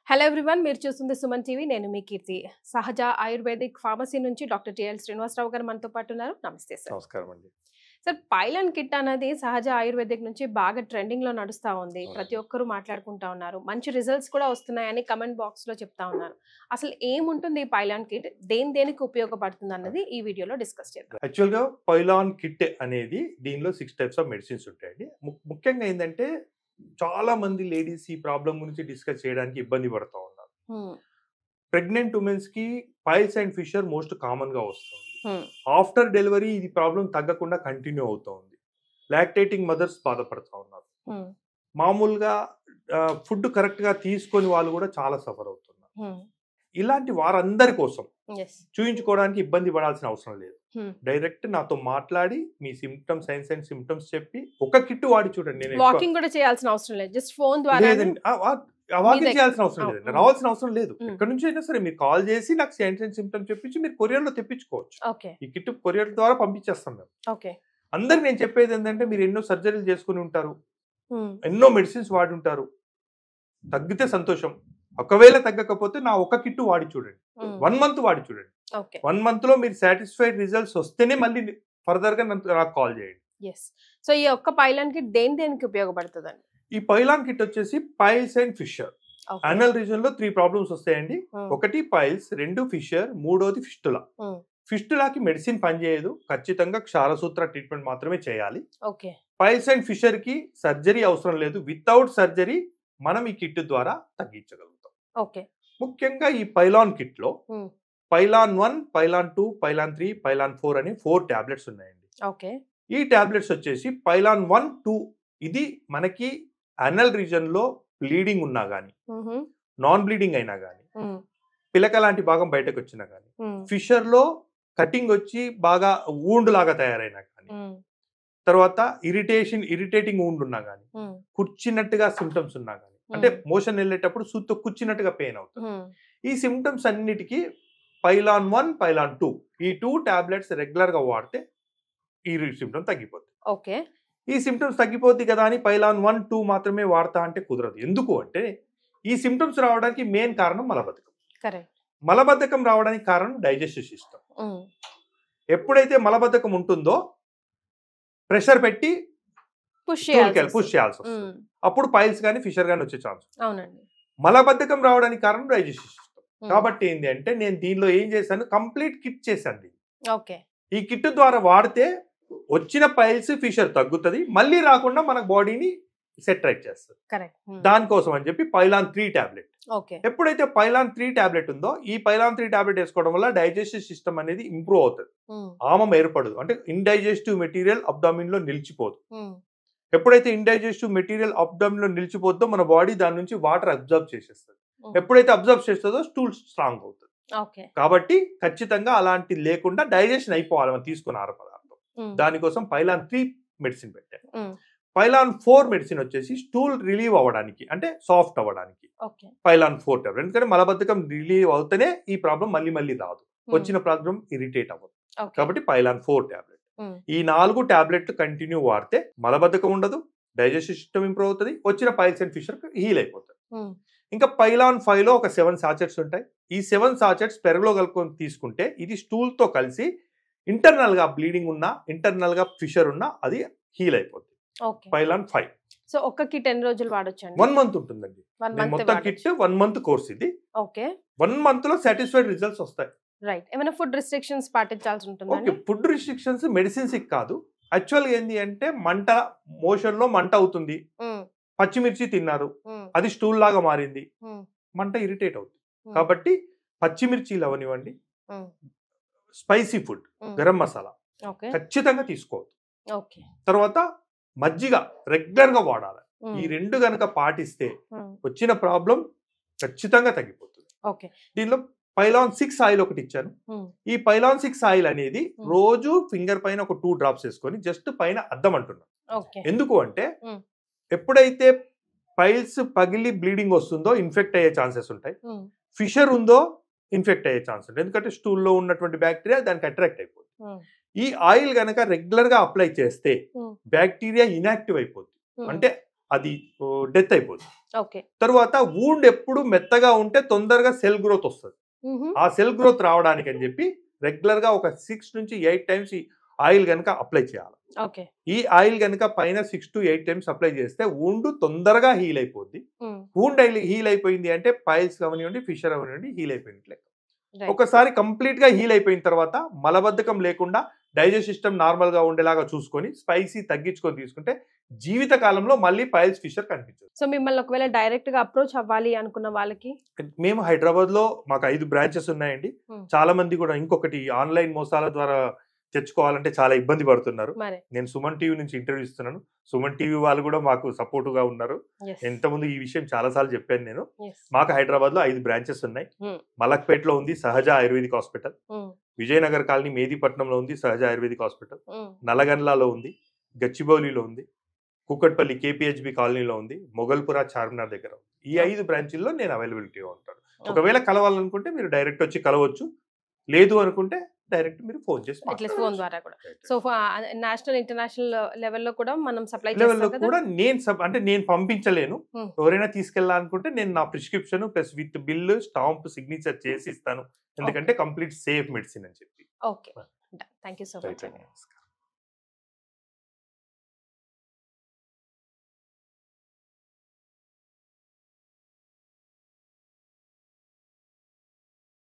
Hello everyone, మీరు చూస్తుంది Suman TV. నేను మీ కీర్తి. సహజ ఆయుర్వేదిక్ ఫార్మసీ నుంచి డాక్టర్ టిఎల్ శ్రీనివాసరావు గారు మనతో పాటు ఉన్నారు. నమస్తే సార్. నమస్కారం అండి. సార్, పైలాన్ కిట్ అనేది సహజ ఆయుర్వేదిక్ నుంచి బాగా ట్రెండింగ్ లో నడుస్తా ఉంది. ప్రతి ఒక్కరూ మాట్లాడుకుంటా ఉన్నారు. మంచి రిజల్ట్స్ కూడా వస్తున్నాయని కమెంట్ బాక్స్ లో చెప్తా ఉన్నారు. అసలు ఏముంటుంది ఈ పైలాన్ కిట్, దేనికి ఉపయోగపడుతుంది అన్నది ఈ వీడియోలో డిస్కస్ చేద్దాం. యాక్చువల్ గా పైలాన్ కిట్ అనేది దీనిలో 6 టైప్స్ ఆఫ్ మెడిసిన్స్ ఉంటాయండి. ముఖ్యంగా ఏంటంటే చాలా మంది లేడీస్ ఈ ప్రాబ్లం గురించి డిస్కస్ చేయడానికి ఇబ్బంది పడుతూ ఉన్నారు. ప్రెగ్నెంట్ ఉమెన్స్ కి piles and fissure most common గా వస్తుంది. ఆఫ్టర్ డెలివరీ ఇది ప్రాబ్లం తగ్గకుండా కంటిన్యూ అవుతూ ఉంది. లాక్టేటింగ్ మదర్స్ బాధపడుతూ ఉన్నారు. మామూలుగా ఫుడ్ కరెక్ట్ గా తీసుకొని వాళ్ళు కూడా చాలా సఫర్ అవుతున్నారు. ఇలాంటి వారందరి కోసం చూయించుకోవడానికి ఇబ్బంది పడాల్సిన అవసరం లేదు. డైరెక్ట్ నాతో మాట్లాడి మీ సిమ్టమ్స్, సైన్స్ అండ్ సిమ్టమ్స్ చెప్పి ఒక కిట్ వాడి చూడండి. నేను వాకింగ్ కూడా చేయాల్సిన అవసరం లేదు, జస్ట్ ఫోన్ ద్వారా. వాకింగ్ చేయాల్సిన అవసరం లేదు, రావాల్సిన అవసరం లేదు. ఎక్కడి నుంచి అయినా సరే మీరు కాల్ చేసి నాకు సైన్స్ అండ్ సిమ్టమ్స్ చెప్పించి మీరు కొరియర్ లో తెప్పించుకోవచ్చు. ఈ కిట్ కొరియర్ ద్వారా పంపించేస్తాం మేము. అందరికి నేను చెప్పేది ఏంటంటే, మీరు ఎన్నో సర్జరీలు చేసుకుని ఉంటారు, ఎన్నో మెడిసిన్స్ వాడి ఉంటారు. తగ్గితే సంతోషం, ఒకవేళ తగ్గకపోతే నా ఒక కిట్ వాడి చూడండి. 1 మంత్ వాడి చూడండి. 1 మంత్ లో మీరు సాటిస్ఫైడ్ రిజల్ట్స్ వస్తేనే మళ్ళీ ఫర్దర్ గా నాకు కాల్ చేయండి. సో ఈ ఒక్క పైలాన్ కిట్ దేనికి ఉపయోగపడుతుంది? ఈ పైలాన్ కిట్ వచ్చేసి piles and fissure. Anal reason లో 3 ప్రాబ్లమ్స్ వస్తాయండి. ఒకటి పైల్స్, 2 ఫిషర్, 3వది ఫిస్టులా. ఫిస్టులాకి మెడిసిన్ పనిచేయదు, ఖచ్చితంగా క్షారసూత్ర ట్రీట్మెంట్ మాత్రమే చేయాలి. పైల్స్ అండ్ ఫిషర్ కి సర్జరీ అవసరం లేదు. వితౌట్ సర్జరీ మనం ఈ కిట్ ద్వారా తగ్గించగలుగుతాం. ముఖ్యంగా ఈ పైలాన్ కిట్ లో పైలాన్ 1, పైలాన్ 2, పైలాన్ 3, పైలాన్ 4 అని 4 టాబ్లెట్స్ ఉన్నాయండి. ఈ టాబ్లెట్స్ వచ్చేసి పైలాన్ 1, 2 ఇది మనకి అనల్ రీజన్ లో బ్లీడింగ్ ఉన్నా గానీ, నాన్ బ్లీడింగ్ అయినా గానీ, పిలక లాంటి భాగం బయటకు వచ్చినా గానీ, ఫిషర్ లో కటింగ్ వచ్చి బాగా వూండ్ లాగా తయారైనా కానీ, తర్వాత ఇరిటేటింగ్ వూండ్ ఉన్నా గానీ, కూర్చున్నట్టుగా సిమ్టమ్స్ ఉన్నా గానీ, అంటే మోషన్ వెళ్ళేటప్పుడు సూత్తో కూర్చున్నట్టుగా పెయిన్ అవుతుంది. ఈ సిమ్టమ్స్ అన్నిటికీ పైలాన్ 1, పైలాన్ 2 ఈ 2 టాబ్లెట్స్ రెగ్యులర్ గా వాడితే ఈ సిమ్టమ్ తగ్గిపోతుంది. ఈ సిమ్టమ్స్ తగ్గిపోద్ది కదా అని పైలాన్ 1, 2 మాత్రమే వాడతా అంటే కుదరదు. ఎందుకు అంటే ఈ సిమ్టమ్స్ రావడానికి మెయిన్ కారణం మలబద్ధకం. మలబద్ధకం రావడానికి కారణం డైజెస్టివ్ సిస్టమ్. ఎప్పుడైతే మలబద్ధకం ఉంటుందో ప్రెషర్ పెట్టి పుష్ చేయాల్సి వస్తుంది. అప్పుడు పైల్స్ కానీ ఫిషర్ కానీ వచ్చే ఛాన్స్. మలబద్ధకం రావడానికి కారణం డైజెస్టివ్ సిస్టమ్. కాబట్టి ఏంటి అంటే నేను దీనిలో ఏం చేశాను, కంప్లీట్ కిట్ చేశాను. ఈ కిట్ ద్వారా వాడితే వచ్చిన పైల్స్, ఫిషర్ తగ్గుతుంది, మళ్ళీ రాకుండా మన బాడీని సెట్ రైట్ చేస్తుంది. దానికోసం అని చెప్పి పైలాన్ 3 టాబ్లెట్. ఎప్పుడైతే పైలాన్ 3 టాబ్లెట్ ఉందో, ఈ పైలాన్ 3 టాబ్లెట్ వేసుకోవడం వల్ల డైజెస్టివ్ సిస్టమ్ అనేది ఇంప్రూవ్ అవుతుంది. ఆమం ఏర్పడదు, అంటే ఇండైజెస్టివ్ మెటీరియల్ అబ్డామిన్ లో నిలిచిపోదు. ఎప్పుడైతే ఇండైజెస్టివ్ మెటీరియల్ అబ్డామిన్ లో నిలిచిపోద్దో మన బాడీ దాని నుంచి వాటర్ అబ్జర్వ్ చేసేస్తుంది. ఎప్పుడైతే అబ్జర్వ్ చేస్తుందో స్టూల్ స్ట్రాంగ్ అవుతుంది. కాబట్టి ఖచ్చితంగా అలాంటి లేకుండా డైజెషన్ అయిపోవాలి మనం తీసుకున్న ఆహార పదార్థం. దానికోసం పైలాన్ 3 మెడిసిన్ పెట్టాను. పైలాన్ 4 మెడిసిన్ వచ్చేసి స్టూల్ రిలీవ్ అవ్వడానికి, అంటే సాఫ్ట్ అవ్వడానికి పైలాన్ 4 టాబ్లెట్. ఎందుకంటే మలబద్ధకం రిలీవ్ అవుతేనే ఈ ప్రాబ్లం మళ్ళీ రాదు, వచ్చిన ప్రాబ్లం ఇరిటేట్ అవ్వదు. కాబట్టి పైలాన్ 4 టాబ్లెట్. ఈ 4 టాబ్లెట్లు కంటిన్యూ వాడితే మలబద్ధకం ఉండదు, డైజెస్టివ్ సిస్టమ్ ఇంప్రూవ్ అవుతుంది, వచ్చిన పైల్స్ అండ్ ఫిషర్ హీల్ అయిపోతుంది. ఇంకా పైలాన్ 5 లో ఒక 7 సాచెట్స్ ఉంటాయి. ఈ 7 సాచెట్స్ పెరుగులో కలుపుకొని తీసుకుంటే ఇది స్టూల్ తో కలిసి ఇంటర్నల్ గా బ్లీడింగ్ ఉన్నా, ఇంటర్నల్ గా ఫిషర్ ఉన్నా అది హీల్ అయిపోతుంది. పైలాన్ 5. సో ఒక్క కిట్ ఎన్ని రోజులు వాడొచ్చు? 1 మంత్ ఉంటుందండి. మొత్తం కిట్ 1 మంత్ కోర్స్ ఇది. 1 మంత్ లో సాటిస్ఫైడ్ రిజల్ట్స్ వస్తాయి. ఏమైనా ఫుడ్ రిస్ట్రిక్షన్స్ పాటించాల్సి ఉంటుంది? ఫుడ్ రిస్ట్రిక్షన్స్ మెడిసిన్స్ కాదు. యాక్చువల్ గా ఏంది అంటే మంట, మోషన్ లో మంట అవుతుంది, పచ్చిమిర్చి తిన్నారు, అది స్టూల్ లాగా మారింది, మంట ఇరిటేట్ అవుతుంది. కాబట్టి పచ్చిమిర్చిలు అవనివ్వండి, స్పైసీ ఫుడ్, గరం మసాలా ఖచ్చితంగా తీసుకోవద్దు. తర్వాత మజ్జిగ రెగ్యులర్ గా వాడాలి. ఈ 2 గనక పాటిస్తే వచ్చిన ప్రాబ్లం ఖచ్చితంగా తగ్గిపోతుంది. దీనిలో పైలాన్ 6 ఆయిల్ ఒకటి ఇచ్చాను. ఈ పైలాన్ 6 ఆయిల్ అనేది రోజు ఫింగర్ పైన ఒక 2 డ్రాప్స్ వేసుకొని జస్ట్ పైన అద్దం అంటున్నాను. ఎందుకు అంటే ఎప్పుడైతే పైల్స్ పగిలి బ్లీడింగ్ వస్తుందో ఇన్ఫెక్ట్ అయ్యే ఛాన్సెస్ ఉంటాయి, ఫిషర్ ఉందో ఇన్ఫెక్ట్ అయ్యే ఛాన్స్ ఉంటుంది. ఎందుకంటే స్టూల్లో ఉన్నటువంటి బ్యాక్టీరియా దానికి అట్రాక్ట్ అయిపోతుంది. ఈ ఆయిల్ గనక రెగ్యులర్ గా అప్లై చేస్తే బ్యాక్టీరియా ఇనాక్టివ్ అయిపోతుంది, అంటే అది డెత్ అయిపోతుంది. ఓకే. తర్వాత వూండ్ ఎప్పుడు మెత్తగా ఉంటే తొందరగా సెల్ గ్రోత్ వస్తుంది. ఆ సెల్ గ్రోత్ రావడానికి అని చెప్పి రెగ్యులర్ గా ఒక 6 నుంచి 8 టైమ్స్ ఈ ఆయిల్ కనుక అప్లై చేయాలి. ఓకే. ఈ ఆయిల్ కనుక పైన 6 to 8 టైమ్స్ అప్లై చేస్తే వూండ్ తొందరగా హీల్ అయిపోద్ది. వూండ్ హీల్ అయిపోయింది అంటే పైల్స్ అవనివ్వండి, ఫిషర్ అవనివ్వండి హీల్ అయిపోయినట్లే. ఒకసారి కంప్లీట్ గా హీల్ అయిపోయిన తర్వాత మలబద్ధకం లేకుండా డైజెస్ట్ సిస్టమ్ నార్మల్ గా ఉండేలాగా చూసుకొని స్పైసీ తగ్గించుకొని తీసుకుంటే జీవిత కాలంలో మళ్ళీ పైల్స్ ఫిషర్ కనిపించదు. సో మిమ్మల్ని ఒకవేళ డైరెక్ట్ గా అప్రోచ్ అవ్వాలి అనుకున్న వాళ్ళకి మేము హైదరాబాద్ లో మాకు 5 బ్రాంచెస్ ఉన్నాయండి. చాలా మంది కూడా ఇంకొకటి ఆన్లైన్ మోసాల ద్వారా తెచ్చుకోవాలంటే చాలా ఇబ్బంది పడుతున్నారు. నేను సుమన్ టీవీ నుంచి ఇంటర్వ్యూ ఇస్తున్నాను. సుమన్ టీవీ వాళ్ళు కూడా మాకు సపోర్ట్ గా ఉన్నారు. ఎంతమంది ఈ విషయం చాలా సార్లు చెప్పాను నేను. మాకు హైదరాబాద్ లో 5 బ్రాంచెస్ ఉన్నాయి. మలక్పేట్ లో ఉంది సహజ ఆయుర్వేదిక్ హాస్పిటల్, విజయనగర్ కాలనీ మేదీపట్నంలో ఉంది సహజ ఆయుర్వేదిక్ హాస్పిటల్, నల్లగండ్లలో ఉంది, గచ్చిబౌలిలో ఉంది, కూకట్పల్లి కేపీహెచ్బి కాలనీలో ఉంది, మొగల్పురా చార్మినార్ దగ్గర ఉంది. ఈ 5 బ్రాంచీల్లో నేను అవైలబిలిటీగా ఉంటాను. ఒకవేళ కలవాలనుకుంటే మీరు డైరెక్ట్ వచ్చి కలవచ్చు, లేదు అనుకుంటే డైరెక్ట్ మీరు ఫోన్ చేసి ఫోన్ ద్వారా కూడా. సో నేషనల్ ఇంటర్నేషనల్ లెవెల్లో కూడా మనం సప్లై లెవెల్లో కూడా నేను పంపించలేను. ఎవరైనా తీసుకెళ్ళాలనుకుంటే నేను నా prescription plus with bill stamp signature చేసి ఇస్తాను. ఎందుకంటే కంప్లీట్ సేఫ్ మెడిసిన్ అని చెప్పి. Okay, thank you so much.